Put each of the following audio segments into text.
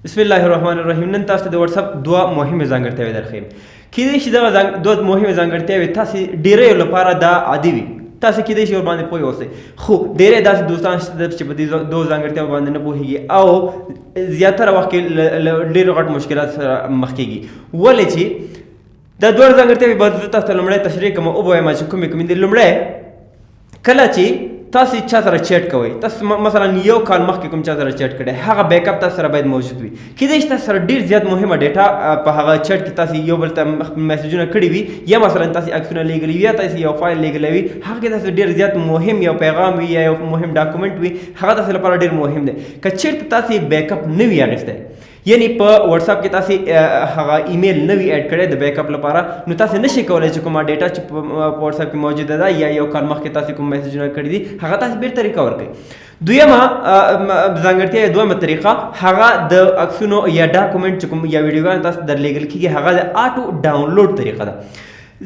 بسم الله الرحمن الرحیم. نن تاسو ته د واتس اپ دوه مهمه ځانګړتیاوې درښیم. کېدای شي دغه دوه مهمه ځانګړتیاوې تاسو ډېرو لپاره دا عادي وي، تاسو کېدای شي ورباندې پوه اوسئ، خو ډېری داسې دوستان شته چې په دې دوه ځانګړتیاوو باندې نه پوهېږي او زیاتره وخت کې له ډېرو غټ مشکلات سره مخ کېږي. ولې چې دا دوه ځانګړتیاوې به زه تاسو ته لومړی تشریح کوم او ووایم چې کومې کومې دي. لومړی کله چې تاسو چا سره چیټ کوئ، تاسو مثلا یو کال مخکې کوم چا سره چیټ کړی، هغه بیک اپ تاسو سره باید موجود وي. کېدای شي تاسو سره ډېر زیات مهمه ډیټا په هغه چیټ کې تاسو یو بل ته میسجونه کړي وي، یا مثلا تاسو عکسونه لیږلي وي، یا تاسو یو فایل لیږلی وي، هغه کې تاسو ډېر زیات مهم یو پیغام وي یا یو مهم ډاکومنټ وي، هغه تاسو لپاره ډېر مهم دی. که چیرته تاسو بیک اپ نه وي اخیستی، یعنی په واتس اپ کې تاسو هغه ایمیل نه وي اډ کړی د بیک اپ لپاره، نو تاسو نشئ کولی چې کومه ډیټا چې په واتس اپ کې موجوده ده یا یو کال مخکې تاسو کوم میسجونه کړي دي هغه تاسو بیرته ریکور کړئ. دویمه ځانګړتیا یا دویمه طریقه هغه د عکسونو یا ډاکومنټ چې کوم یا ویډیوګانې تاسو درلیږل کېږي هغه د آټو ډاونلوډ طریقه ده.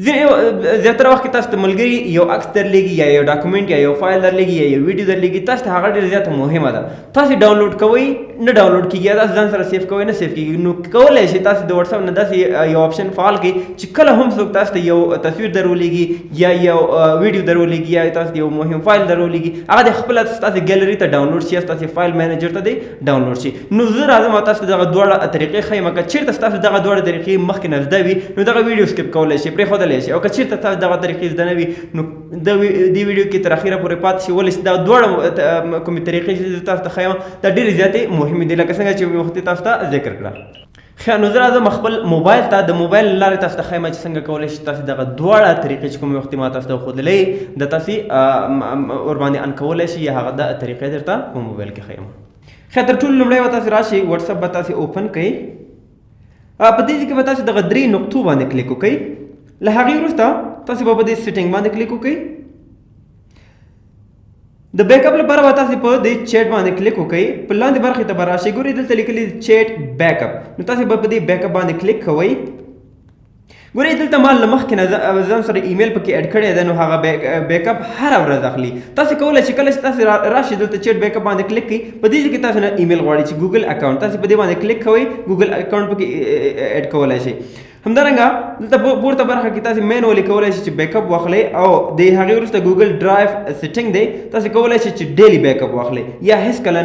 زیاتره وخت کې تاسو ته ملګري یو عکس درلیږي یا یو ډاکومنټ یا یو فایل درلیږي یا یو ویډیو درلیږي، تاسو ته هغه ډېر زیاته مهمه ده. تاسو ډاونلوډ کوئ نه ډاونلوډ کېږي، یا تاسو ځان سره سیف کوئ نه سیف کېږي. نو کولی شئ تاسو د واتس اپ نه داسې یو آپشن فعال کړئ چې کله هم څوک تاسو ته یو تصویر درولېږي یا یو ویډیو درولېږي یا تاسو ته یو مهم فایل درولېږي، هغه د خپله تاسو ګیلري ته ډاونلوډ شي، تاسو فایل مینیجر ته دی ډاونلوډ شي. نو زه راځم او تاسو ته دغه دواړه طریقې ښیم. که چېرته ستاسو دغه دواړه طریقې مخکې نه زده وي نو دغه ویډیو سکپ کولی شئ، پرېښودلی شئ. او که چېرته تاسو دغه طریقې زده نه وي نو دې ویډیو کې تر اخره پورې پاتې شئ. ولې چې دا دواړه کومې طریقې چې زه تاسو ته ښیم دا ډېرې زیاتې مهمې دي، لکه څنګه چې وختي تاسو ته ذکر کړه. ښه، نو زه راځم خپل موبایل ته، د موبایل له لارې تاسو ته ښیم چې څنګه کولی شئ تاسو دغه دواړه طریقې چې کومې وختي ما تاسو ته ښودلې د تاسو ورباندې ان کولی شئ، یا هغه د طریقې درته په موبایل کې ښیم. ښه، تر ټولو لومړی به تاسو راشئ، واتس اپ به تاسو اوپن کړئ. په دې کې به تاسو دغه درې نقطو باندې کلیک وکړئ. له هغې وروسته تاسو به په دې سیټینګ باندې کلیک وکړئ. د بیک اپ لپاره به تاسو په دې چیټ باندې کلیک وکړئ. په لاندې برخې ته به راشئ، ګورئ دلته لیکلي چیټ بیک اپ، نو تاسو به په دې بیک اپ باندې کلیک کوئ. ګورئ دلته ما له مخکې نه ځان سره ایمیل پکې اډ کړی دی، نو هغه بیک اپ هره ورځ اخلي. تاسو کولی شئ کله چې تاسو راشئ دلته چیټ بیک اپ باندې کلیک کړئ، په دې کې تاسو نه ایمیل غواړي چې ګوګل اکاونټ، تاسو په دې باندې کلیک کوئ، ګوګل اکاونټ پکې اډ کولی شئ. همدارنګه دلته پورته برخه کې تاسو مینولی کولی شئ چې بیک اپ واخلئ، او د هغې وروسته ګوګل ډرایو سیټینګ دی، تاسو کولی شئ چې ډیلی بیک اپ واخلئ، یا هېڅکله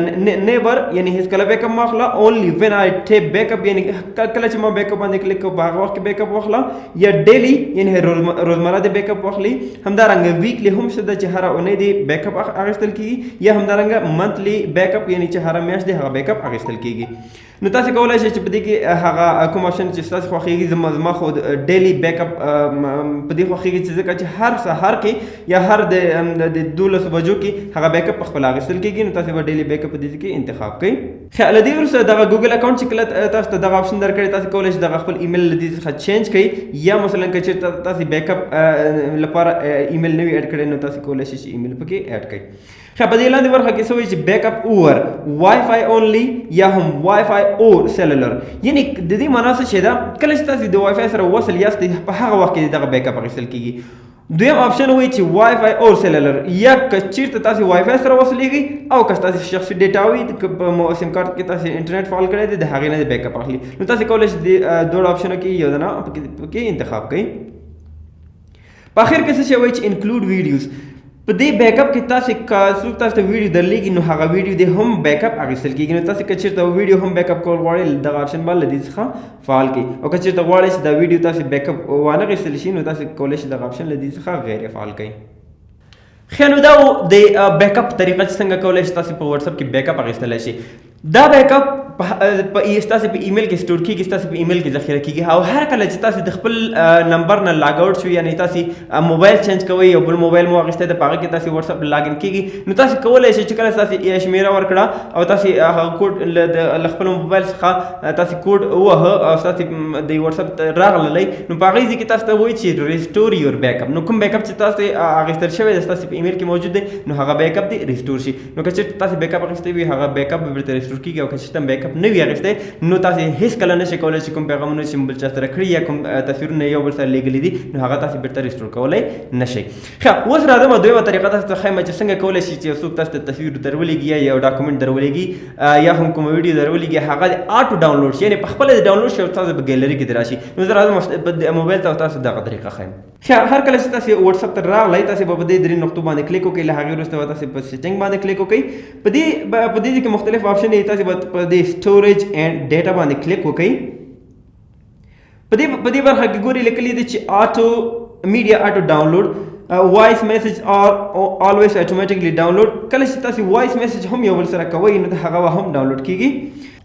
نیور یعنې هېڅکله بیک اپ مه اخله، اونلی وین آی ټیپ بیک اپ یعنې کله چې ما بیک اپ باندې کلیک کوم په هغه وخت کې بیک اپ واخله، یا ډیلی یعنې روزمره د بیک اپ واخلئ. همدارنګه ویکلی هم شته چې هره اونۍ د بیک اپ اخیستل کېږي، یا همدارنګه منتلی بیک اپ یعنې چې هره میاشت د هغه بیک اپ اخیستل کېږي. نو تاسو کولی شئ چې په دې کې هغه کوم آپشن چې ستاسو خوښېږي، زما خو ډیلی بیک اپ په دې خوښېږي چې ځکه چې هر سهار کې یا هر د 12 بجو کې هغه بیک اپ خپل اخیستل کېږي، نو تاسو به ډیلی بیک اپ په دې کې انتخاب کړئ. ښه، له دې وروسته دغه ګوګل اکاونټ چې کله تاسو ته دغه آپشن درکړی، تاسو کولی شئ دغه خپل ایمیل له دې څخه چینج کړئ، یا مثلا که چېرته تاسو بیک اپ لپاره ایمیل نه وي اډ کړی نو تاسو کولی شئ چې ایمیل پکې اډ کړئ. ښه، په دې لاندې برخه کې څه وایي چې بیک اپ اوور وائی فای اونلی یا هم وائی فای اور سیلولر، یعنې د دې معنا څه شی ده؟ کله چې تاسو د وائی فای سره وصل یاست په هغه وخت کې دغه بیک اپ اخیستل کېږي. دویم آپشن وایي چې وائی فای اور سیلولر، یا که چېرته تاسو وائی فای سره وصلېږئ او که تاسو شخصي ډیټا وي په سیم کارت کې تاسو انټرنیټ فعال کړی دی د هغې نه د بیک اپ اخلي، نو تاسو کولی شئ د دواړو آپشنو کې یو دانه پکې انتخاب کړئ. په اخر کې څه شی وایي چې انکلوډ ویډیوز، په دې بیک اپ کې تاسو که څوک تاسو ته ویډیو درلیږي نو هغه ویډیو د هم بیک اپ اخیستل کېږي. نو تاسو که چېرته ویډیو هم بیک اپ کول غواړئ دغه آپشن به له دې څخه فعال کړئ، او که چېرته غواړئ چې دا ویډیو تاسو بیک اپ وانه اخیستل شي نو تاسو کولی شئ دغه آپشن له دې څخه غیر فعال کړئ. ښه، نو دا د بیک اپ طریقه چې څنګه کولی شئ تاسو په واتس اپ کې بیک اپ اخیستلی شئ. دا بیک اپ ستاسو په ایمیل کې سټور کېږي، ستاسو په ایمیل کې ذخیره کېږي، او هر کله چې تاسو د خپل نمبر نه لاګ آوټ شوئ، یعنې تاسو موبایل چینج کوئ، یو بل موبایل مو اخیستی دی، په هغه کې تاسو واتس اپ لاګ ان کېږي، نو تاسو کولی شئ چې کله تاسو شمېره ورکړه او تاسو هغه کوډ له خپل موبایل څخه تاسو کوډ ووهه او تاسو د واتس اپ راغللی، نو په هغې ځای کې تاسو ته وایي چې ریسټور یور بیک اپ، نو کوم بیک اپ چې تاسو اخیستل شوی دی ستاسو په ایمیل کې موجود دی نو هغه بیک اپ دې ریسټور شي. نو که چېرته تاسو بیک اپ اخیستی وي هغه بیک اپ به بیرته ریسټور کېږي، او که چېرته بیک اپ اپ نه وي اخیستی نو تاسې هیڅ کله نشئ کولی چې کوم پیغامونه چې بل چا سره کړي یا کوم تصویرونه یو بل سره لیږلي دي نو هغه تاسې بیرته ریسټور کولی نشئ. ښه اوس راځم دویمه طریقه تاسو ته ښیم چې څنګه کولی شي چې یو څوک تاسو ته تصویر درولېږي یا یو ډاکومنټ درولېږي یا هم کومه ویډیو درولېږي هغه د آټو ډاونلوډ شي یعنې په خپله د ډاونلوډ شي او تاسو په ګیلري کې دې راشي. نو زه راځم په موبایل ته تاسو دغه طریقه ښیم. ښه هر کله چې تاسې وټساپ ته راغلی تاسې به په دې 3 نقطو باندې کلیک وکړئ له هغې وروسته به تاسې په سیټینګ باندې کلیک وکړئ. په دې کې مختلف آپشن دي تاسې به په دې سټوریج اینډ ډیټا باندې کلیک وکړئ. په دې برخه کې ګورئ لیکلي دي چې آټو میډیا آټو ډاونلوډ وایس میسج آر آلویز اتوماتیکلی ډاونلوډ. کله چې تاسې وایس میسج هم یو بل سره کوئ نو هغه به هم ډاونلوډ کیږي.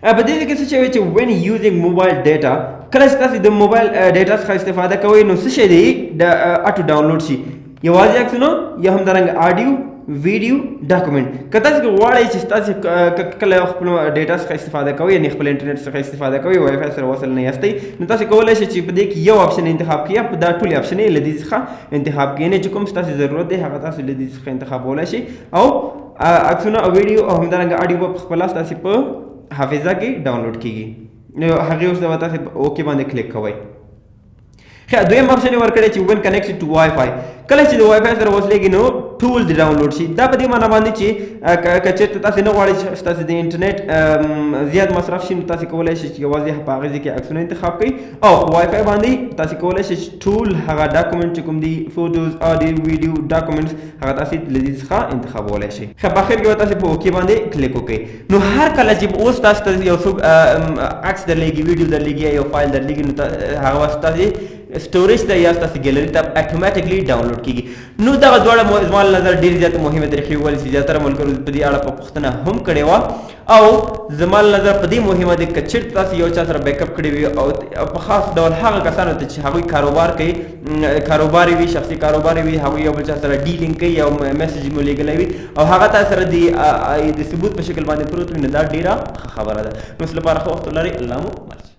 په دې کې څه شی چې وین یوزینګ موبایل ډیټا کله چې تاسې د موبایل ډیټا څخه استفاده کوئ نو څه شی دی د آټو ډاونلوډ شي یوازې عکسونه یا هم همدارنګه آډیو ویډیو ډاکومنټ. که تاسې غواړئ چې تاسې کله خپل ډیټا څخه استفاده کوئ یعنې خپل انټرنیټ څخه استفاده کوئ وای فای سره وصل نه یاستئ نو تاسې کولی شئ چې په دې کې یو آپشن انتخاب کړئ یا په دا ټولې آپشن یې له دې څخه انتخاب کړئ یعنې چې کوم ستاسې ضرورت دی هغه تاسو له دې څخه انتخابولی شئ او عکسونه او ویډیو او همدارنګه آډیو به پخپله ستاسې په حافظه کې ډاونلوډ کیږي. نو هغې اوس به تاسې اوکې باندې کلیک کوئ. ښه دویم آپشن یې ورکړی چې وین کنیکټډ ټو وای فای کله چې د وای فای سره وصلېږي نو ټول دې ډاونلوډ شي. دا په دې معنا باندې چې که چېرته تاسې نه غواړئ چې ستاسې د انټرنیټ زیات مصرف شي نو تاسې کولی شئ چې یوازې په هغې ځای کې عکسونه انتخاب کړئ او په وای فای باندې تاسې کولی شئ چې ټول هغه ډاکومنټ چې کوم دي فوټوز آډیو ویډیو ډاکومنټس هغه تاسې له دې څخه انتخابولی شئ. ښه په اخر کې به تاسې په اوکې باندې کلیک وکړئ. نو هر کله چې اوس تاسو ته یو څوک عکس درلېږي ویډیو درلېږي یا یو فایل درلېږي نو هغه به ستاسې स्टोरेज ته یا ستاسو ګیلري ته اتوماتیکلی ډاونلوډ کیږي. نو دغه دواړه زما له نظر ډېرې زیاتې مهمې طریقې ولې چې زیاتره ملګرو په دې اړه په پوښتنه هم کړې وه او زما له نظر په دې مهمه ده که چېرته تاسو یو چا سره بیک اپ کړی وي او په خاص ډول هغه کسانو ته چې هغوی کاروبار کوي کاروبار وي شخصي کاروبار وي هغوی یو بل چا سره ډیلینګ کوي او میسج مو لیږلی وي او هغه تاسو سره د ثبوت په شکل باندې پروت وي نو دا ډېره ښه خبره ده. نو اوس لپاره ښه وخت ولرئ. الله مو مرچ.